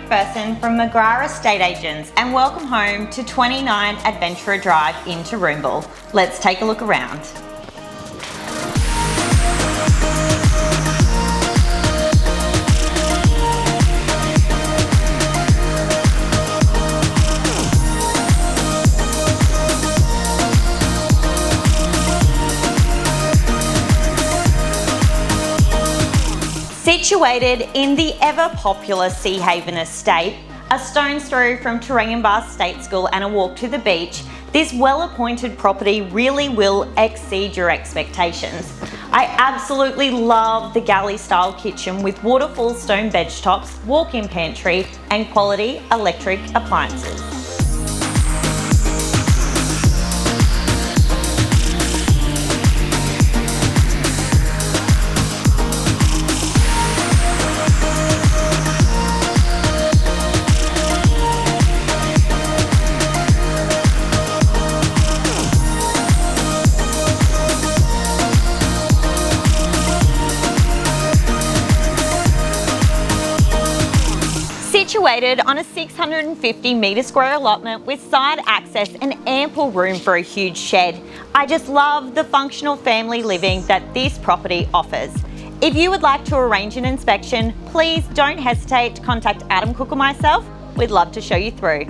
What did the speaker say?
McPherson from McGrath Estate Agents and welcome home to 29 Adventurer Drive in Taroomball. Let's take a look around. Situated in the ever-popular Seahaven Estate, a stone's throw from Taroomball State School and a walk to the beach, this well-appointed property really will exceed your expectations. I absolutely love the galley-style kitchen with waterfall stone bench tops, walk-in pantry and quality electric appliances. Situated on a 650 metre square allotment with side access and ample room for a huge shed. I just love the functional family living that this property offers. If you would like to arrange an inspection, please don't hesitate to contact Adam Cook or myself. We'd love to show you through.